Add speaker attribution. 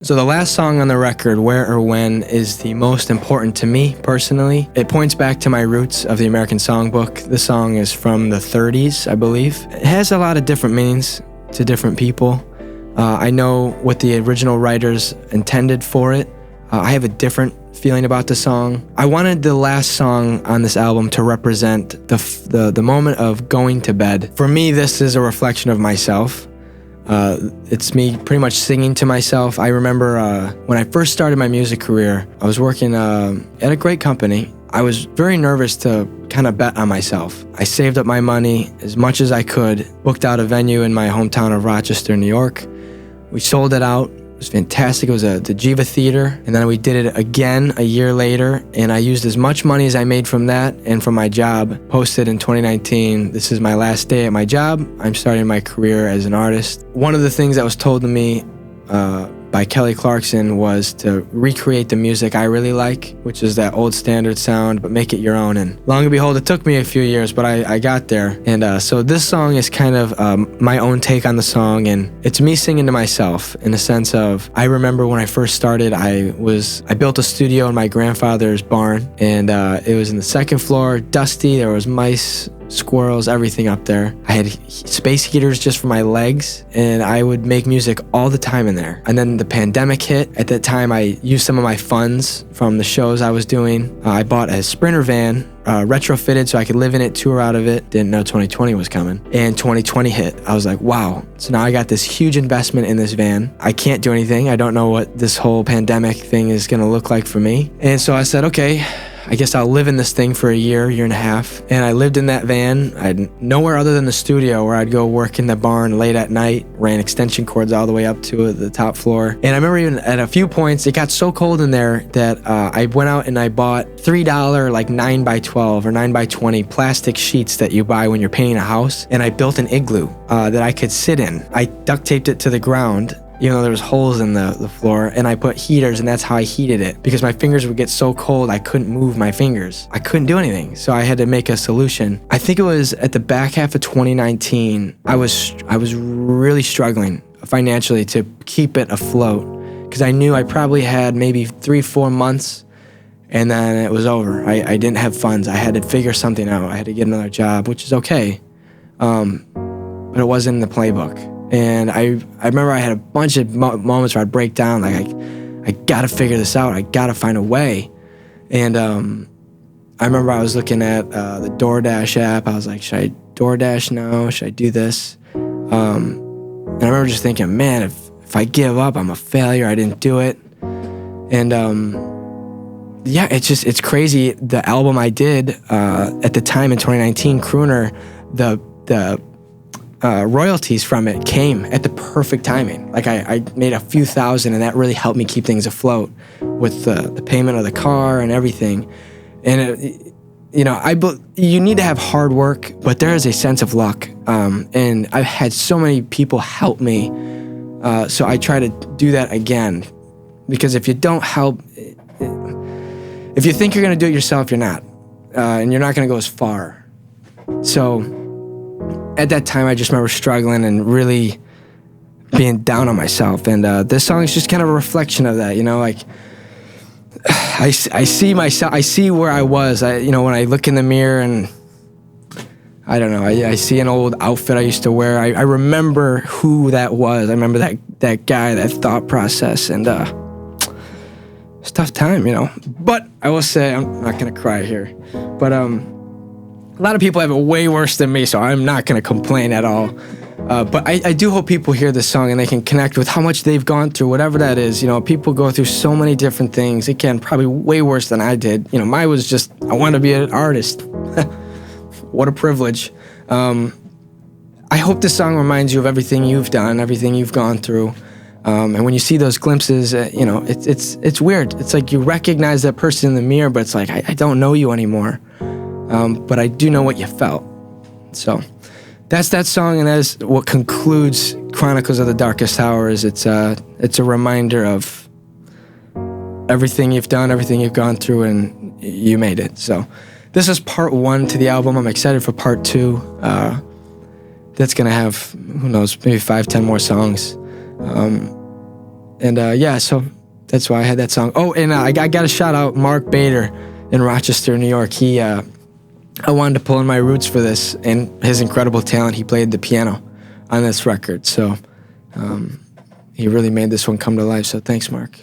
Speaker 1: So the last song on the record, Where or When, is the most important to me personally. It points back to my roots of the American Songbook. The song is from the 30s, I believe. It has a lot of different meanings to different people. I know what the original writers intended for it. I have a different feeling about the song. I wanted the last song on this album to represent the moment of going to bed. For me, this is a reflection of myself. It's me pretty much singing to myself. I remember when I first started my music career, I was working at a great company. I was very nervous to kind of bet on myself. I saved up my money as much as I could, booked out a venue in my hometown of Rochester, New York. We sold it out. It was fantastic. It was the Jiva Theater. And then we did it again a year later. And I used as much money as I made from that and from my job. Posted in 2019, this is my last day at my job. I'm starting my career as an artist. One of the things that was told to me by Kelly Clarkson was to recreate the music I really like, which is that old standard sound, but make it your own. And long and behold, it took me a few years, but I got there. And so this song is kind of my own take on the song, and it's me singing to myself in the sense of, I remember when I first started, I built a studio in my grandfather's barn, and it was in the second floor, dusty, there was mice, squirrels, everything up there. I had space heaters just for my legs, and I would make music all the time in there. And then the pandemic hit. At that time, I used some of my funds from the shows I was doing. I bought a Sprinter van, retrofitted so I could live in it, tour out of it. Didn't know 2020 was coming. And 2020 hit. I was like, wow. So now I got this huge investment in this van. I can't do anything. I don't know what this whole pandemic thing is gonna look like for me. And so I said, okay, I guess I'll live in this thing for a year and a half. And I lived in that van. I had nowhere other than the studio where I'd go work in the barn late at night, ran extension cords all the way up to the top floor. And I remember even at a few points, it got so cold in there that I went out and I bought $3 like 9x12 or 9x20 plastic sheets that you buy when you're painting a house. And I built an igloo that I could sit in. I duct taped it to the ground, even though there was holes in the floor, and I put heaters, and that's how I heated it. Because my fingers would get so cold, I couldn't move my fingers. I couldn't do anything, so I had to make a solution. I think it was at the back half of 2019, I was really struggling financially to keep it afloat, because I knew I probably had maybe 3-4 months, and then it was over. I didn't have funds. I had to figure something out. I had to get another job, which is okay, but it wasn't in the playbook. And I remember I had a bunch of moments where I'd break down, like, I gotta figure this out. I gotta find a way. And I remember I was looking at the DoorDash app. I was like, should I DoorDash now? Should I do this? And I remember just thinking, man, if I give up, I'm a failure. I didn't do it. And yeah, it's crazy. The album I did at the time in 2019, Crooner, the royalties from it came at the perfect timing. Like I made a few thousand, and that really helped me keep things afloat with the payment of the car and everything. And you need to have hard work, but there is a sense of luck. And I've had so many people help me, so I try to do that again. Because if you don't help, if you think you're gonna do it yourself, you're not, and you're not gonna go as far. So at that time, I just remember struggling and really being down on myself. And this song is just kind of a reflection of that, like I see myself, I see where I was, when I look in the mirror and I don't know, I see an old outfit I used to wear. I remember who that was. I remember that guy, that thought process, and it's a tough time, But I will say, I'm not going to cry here, but a lot of people have it way worse than me, so I'm not going to complain at all. But I do hope people hear this song and they can connect with how much they've gone through, whatever that is. People go through so many different things. Again, probably way worse than I did. Mine was just, I want to be an artist. What a privilege. I hope this song reminds you of everything you've done, everything you've gone through. And when you see those glimpses, it's weird. It's like you recognize that person in the mirror, but it's like, I don't know you anymore. But I do know what you felt. So that's that song, and that is what concludes Chronicles of the Darkest Hours. It's a reminder of everything you've done, everything you've gone through, and you made it. So this is part 1 to the album. I'm excited for part 2. That's going to have, who knows, maybe 5-10 more songs. And yeah, so that's why I had that song. Oh, and I got to shout out Mark Bader in Rochester, New York. I wanted to pull in my roots for this, and his incredible talent. He played the piano on this record, so he really made this one come to life. So thanks, Mark.